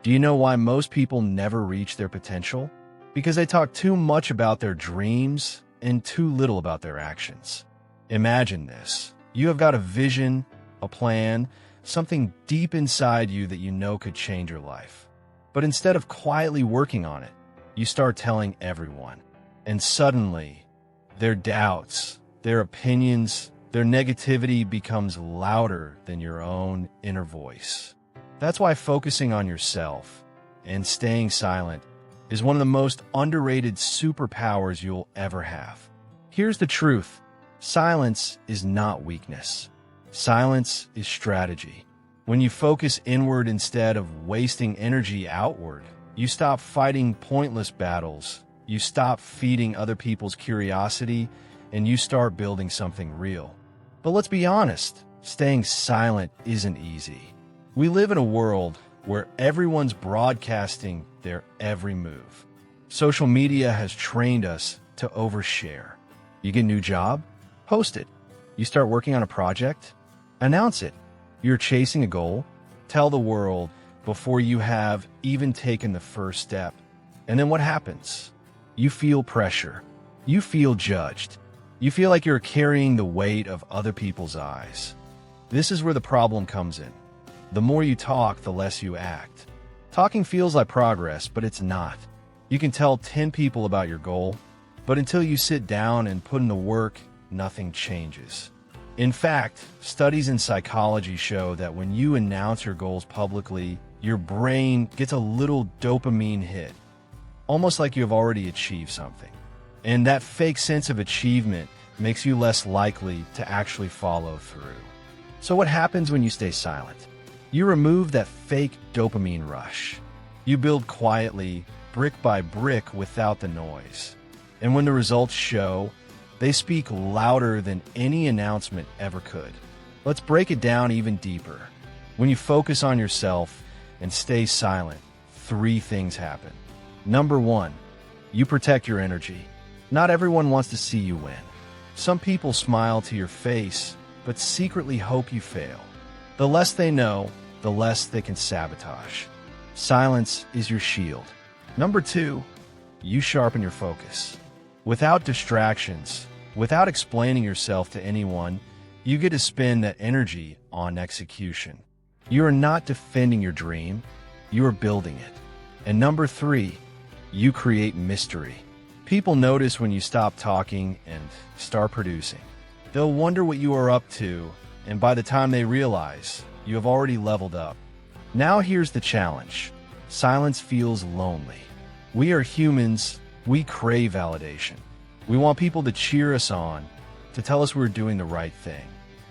Do you know why most people never reach their potential? Because they talk too much about their dreams and too little about their actions. Imagine this. You have got a vision, a plan, something deep inside you that you know could change your life. But instead of quietly working on it, you start telling everyone. And suddenly, their doubts, their opinions, their negativity becomes louder than your own inner voice. That's why focusing on yourself and staying silent is one of the most underrated superpowers you'll ever have. Here's the truth. Silence is not weakness. Silence is strategy. When you focus inward instead of wasting energy outward, you stop fighting pointless battles, you stop feeding other people's curiosity, and you start building something real. But let's be honest, staying silent isn't easy. We live in a world where everyone's broadcasting their every move. Social media has trained us to overshare. You get a new job? Post it. You start working on a project? Announce it. You're chasing a goal? Tell the world before you have even taken the first step. And then what happens? You feel pressure. You feel judged. You feel like you're carrying the weight of other people's eyes. This is where the problem comes in. The more you talk, the less you act. Talking feels like progress, but it's not. You can tell 10 people about your goal, but until you sit down and put in the work, nothing changes. In fact, studies in psychology show that when you announce your goals publicly, your brain gets a little dopamine hit, almost like you have already achieved something. And that fake sense of achievement makes you less likely to actually follow through. So what happens when you stay silent? You remove that fake dopamine rush. You build quietly, brick by brick, without the noise. And when the results show, they speak louder than any announcement ever could. Let's break it down even deeper. When you focus on yourself and stay silent, 3 things happen. Number 1, you protect your energy. Not everyone wants to see you win. Some people smile to your face, but secretly hope you fail. The less they know, the less they can sabotage. Silence is your shield. Number 2, you sharpen your focus. Without distractions, without explaining yourself to anyone, you get to spend that energy on execution. You are not defending your dream, you are building it. And number 3, you create mystery. People notice when you stop talking and start producing. They'll wonder what you are up to, and by the time they realize, you have already leveled up. Now here's the challenge. Silence feels lonely. We are humans. We crave validation. We want people to cheer us on, to tell us we're doing the right thing.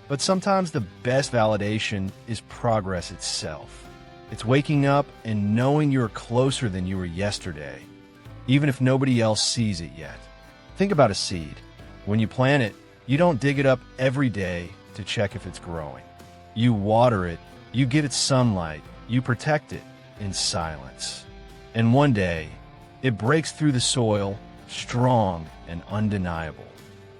But sometimes the best validation is progress itself. It's waking up and knowing you're closer than you were yesterday, even if nobody else sees it yet. Think about a seed. When you plant it, you don't dig it up every day to check if it's growing. You water it, you give it sunlight, you protect it in silence. And one day, it breaks through the soil, strong and undeniable.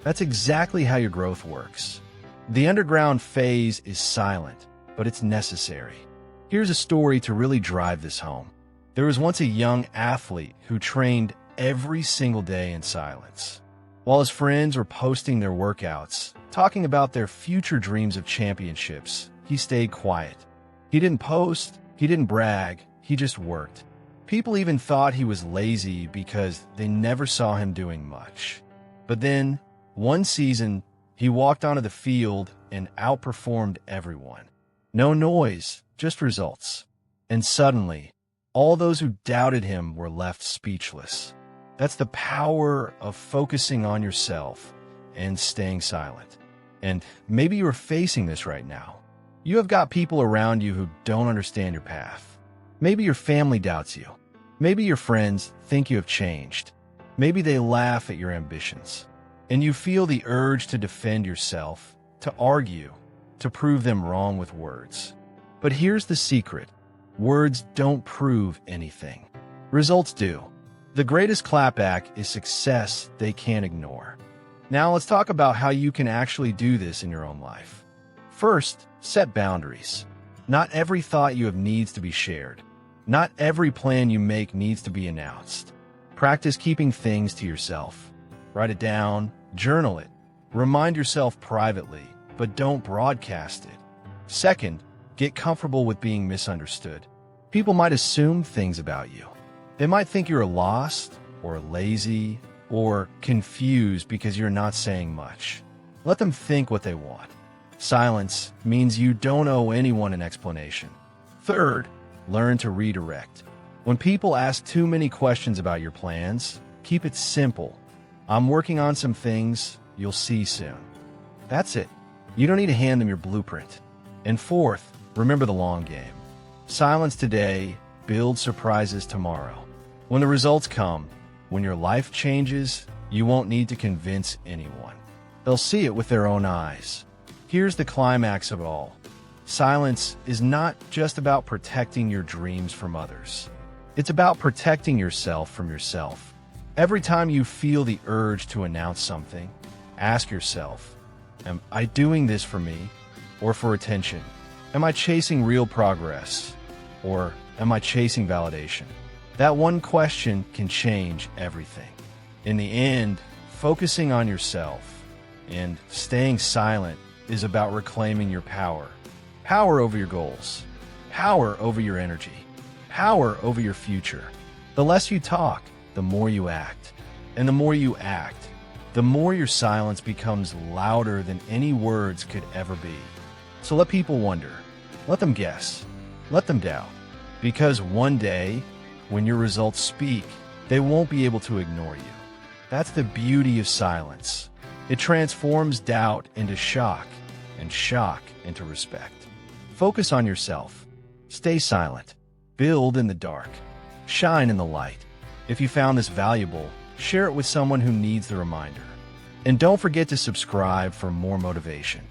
That's exactly how your growth works. The underground phase is silent, but it's necessary. Here's a story to really drive this home. There was once a young athlete who trained every single day in silence. While his friends were posting their workouts, talking about their future dreams of championships, he stayed quiet. He didn't post, he didn't brag, he just worked. People even thought he was lazy because they never saw him doing much. But then, one season, he walked onto the field and outperformed everyone. No noise, just results. And suddenly, all those who doubted him were left speechless. That's the power of focusing on yourself and staying silent. And maybe you're facing this right now. You have got people around you who don't understand your path. Maybe your family doubts you. Maybe your friends think you have changed. Maybe they laugh at your ambitions. And you feel the urge to defend yourself, to argue, to prove them wrong with words. But here's the secret. Words don't prove anything. Results do. The greatest clapback is success they can't ignore. Now let's talk about how you can actually do this in your own life. First, set boundaries. Not every thought you have needs to be shared. Not every plan you make needs to be announced. Practice keeping things to yourself. Write it down, journal it. Remind yourself privately, but don't broadcast it. Second, get comfortable with being misunderstood. People might assume things about you. They might think you're lost, or lazy, or confused because you're not saying much. Let them think what they want. Silence means you don't owe anyone an explanation. Third, learn to redirect. When people ask too many questions about your plans, keep it simple. I'm working on some things, you'll see soon. That's it. You don't need to hand them your blueprint. And fourth, remember the long game. Silence today, build surprises tomorrow. When the results come, when your life changes, you won't need to convince anyone. They'll see it with their own eyes. Here's the climax of it all. Silence is not just about protecting your dreams from others. It's about protecting yourself from yourself. Every time you feel the urge to announce something, ask yourself, am I doing this for me or for attention? Am I chasing real progress or am I chasing validation? That one question can change everything. In the end, focusing on yourself and staying silent is about reclaiming your power. Power over your goals, power over your energy, power over your future. The less you talk, the more you act. And the more you act, the more your silence becomes louder than any words could ever be. So let people wonder. Let them guess. Let them doubt. Because one day, when your results speak, they won't be able to ignore you. That's the beauty of silence. It transforms doubt into shock, and shock into respect. Focus on yourself. Stay silent. Build in the dark. Shine in the light. If you found this valuable, share it with someone who needs the reminder. And don't forget to subscribe for more motivation.